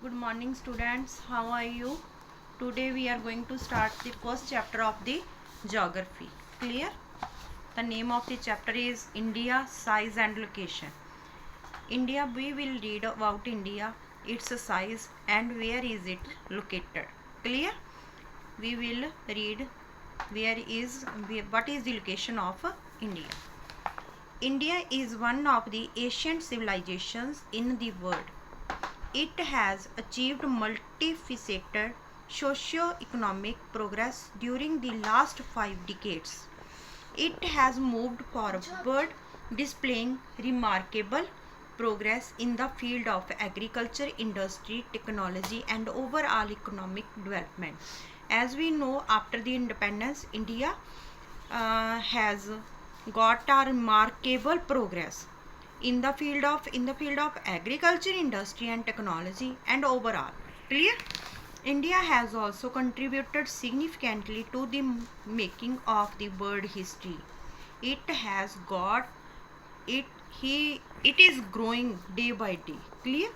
Good morning students, how are you? Today we are going to start the first chapter of the geography. Clear? The name of the chapter is India, Size and Location. India, we will read about India, its size and where is it located. Clear? We will read what is the location of India. India is one of the ancient civilizations in the world. It has achieved multifaceted socio-economic progress during the last 5 decades. It has moved forward, displaying remarkable progress in the field of agriculture, industry, technology, and overall economic development. As we know, after the independence, India has got a remarkable progress in the field of agriculture, industry and technology and overall. Clear? India has also contributed significantly to the making of the world history. It has got it is growing day by day. Clear?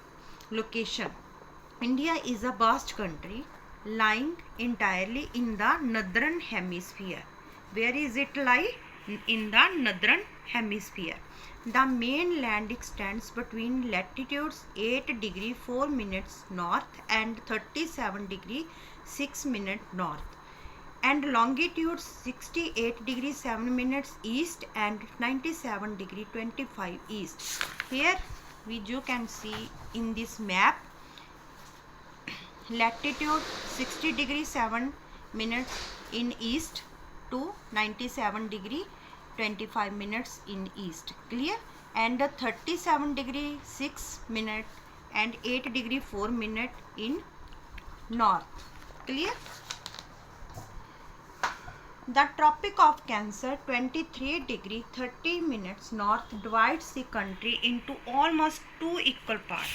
Location. India is a vast country lying entirely in the northern hemisphere. Where is it lie? In the northern hemisphere. The mainland extends between latitudes 8 degree 4 minutes north and 37 degree 6 minutes north, and longitude 68 degree 7 minutes east and 97 degree 25 east. Here you can see in this map latitude 60 degree 7 minutes in east to 97 degree 25 minutes in east. Clear? And 37 degree 6 minute and 8 degree 4 minute in north. Clear? The Tropic of Cancer 23 degree 30 minutes north divides the country into almost two equal parts.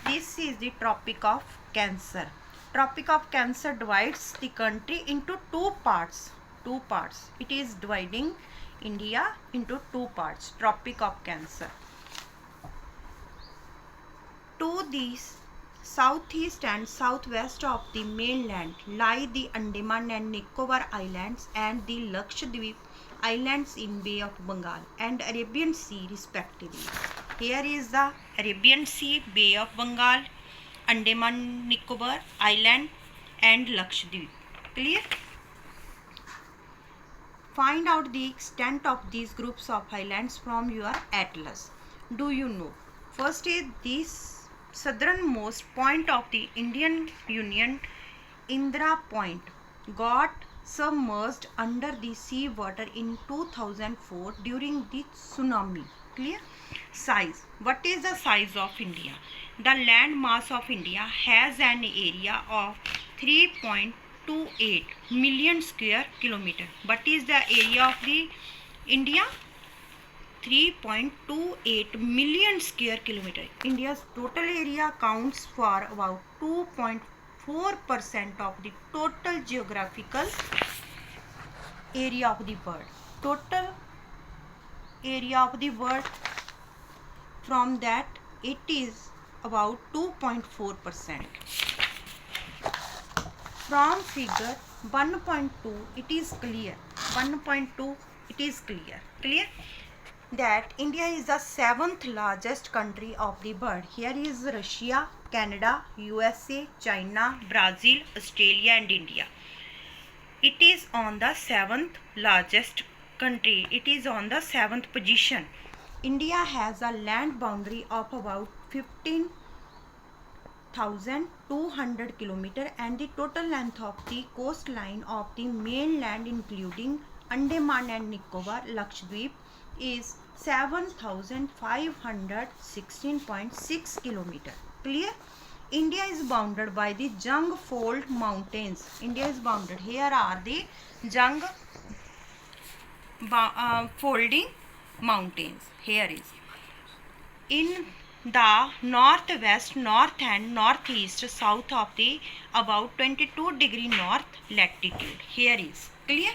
This is the Tropic of Cancer. Tropic of Cancer divides the country into two parts. It is dividing India into two parts. Tropic of Cancer. To the southeast and southwest of the mainland lie the Andaman and Nicobar Islands and the Lakshadweep Islands in Bay of Bengal and Arabian Sea respectively. Here is the Arabian Sea, Bay of Bengal, Andaman Nicobar Island and Lakshadweep. Clear? Find out the extent of these groups of islands from your atlas. Do you know? First is this southernmost point of the Indian Union, Indira Point, got submerged under the sea water in 2004 during the tsunami. Clear? Size. What is the size of India? The land mass of India has an area of 3.28 million square kilometer. What is the area of the India? 3.28 million square kilometer. India's total area counts for about 2.4% of the total geographical area of the world. Total area of the world, from that it is about 2.4%. From figure 1.2 it is clear. 1.2 it is clear. Clear? That India is the 7th largest country of the world. Here is Russia, Canada, USA, China, Brazil, Australia and India. It is on the 7th largest country. It is on the 7th position. India has a land boundary of about 15,200 km and the total length of the coastline of the mainland including Andaman and Nicobar, Lakshadweep is 7,516.6 km. Clear? India is bounded by the Jung Fold Mountains. India is bounded. Here are the Jung folding mountains. Here is. In the northwest, north and northeast, south of the about 22 degree north latitude. Here is. Clear?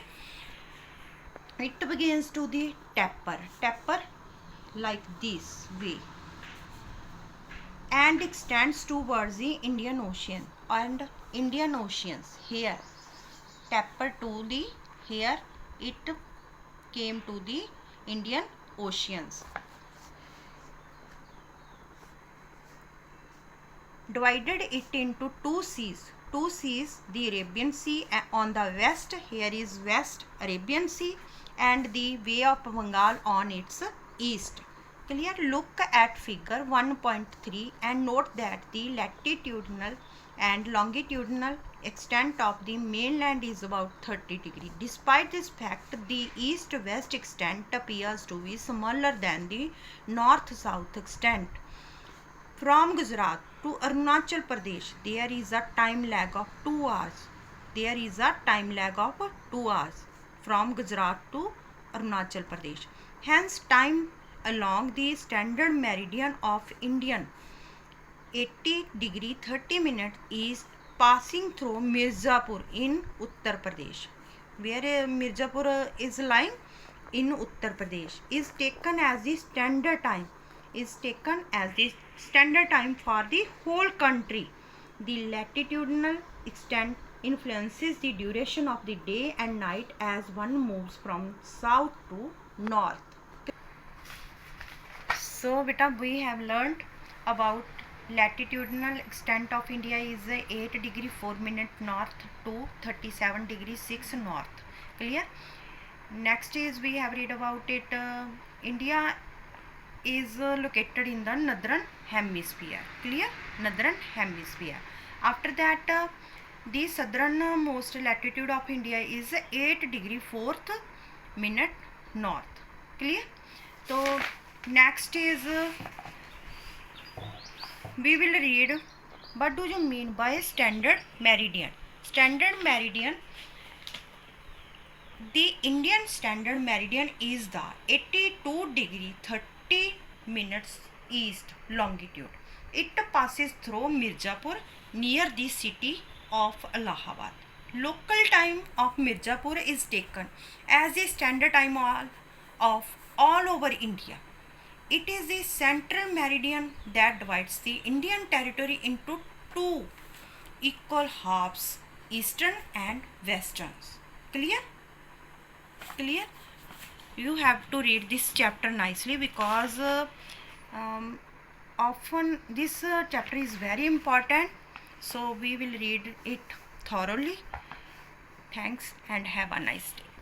It begins to the taper like this way. and extends towards the Indian Ocean and Indian Oceans. Here taper to the, here it came to the Indian Oceans. Divided it into two seas. Two seas, the Arabian Sea on the west, here is West Arabian Sea, and the Bay of Bengal on its east. Clear? Look at figure 1.3 and note that the latitudinal and longitudinal extent of the mainland is about 30 degrees. Despite this fact, the east-west extent appears to be smaller than the north-south extent. From Gujarat to Arunachal Pradesh, there is a time lag of 2 hours. There is a time lag of 2 hours from Gujarat to Arunachal Pradesh. Hence, time along the standard meridian of Indian 80 degree 30 minutes is passing through Mirzapur in Uttar Pradesh. Where Mirzapur is lying in Uttar Pradesh is taken as the standard time. Is taken as the standard time for the whole country. The latitudinal extent influences the duration of the day and night as one moves from south to north. So beta, we have learned about latitudinal extent of India is 8 degree 4 minute north to 37 degree 6 north. Clear? Next is we have read about it. India is located in the northern hemisphere. Clear? Northern hemisphere. After that, the southernmost latitude of India is 8 degree 4th minute north. Clear? So next is we will read what do you mean by standard meridian. Standard meridian, the Indian standard meridian is the 82 degree 30 minutes east longitude. It passes through Mirzapur near the city of Allahabad. Local time of Mirzapur is taken as the standard time of all over India. It is the central meridian that divides the Indian territory into two equal halves, eastern and western. Clear? Clear? You have to read this chapter nicely because often this chapter is very important. So we will read it thoroughly. Thanks and have a nice day.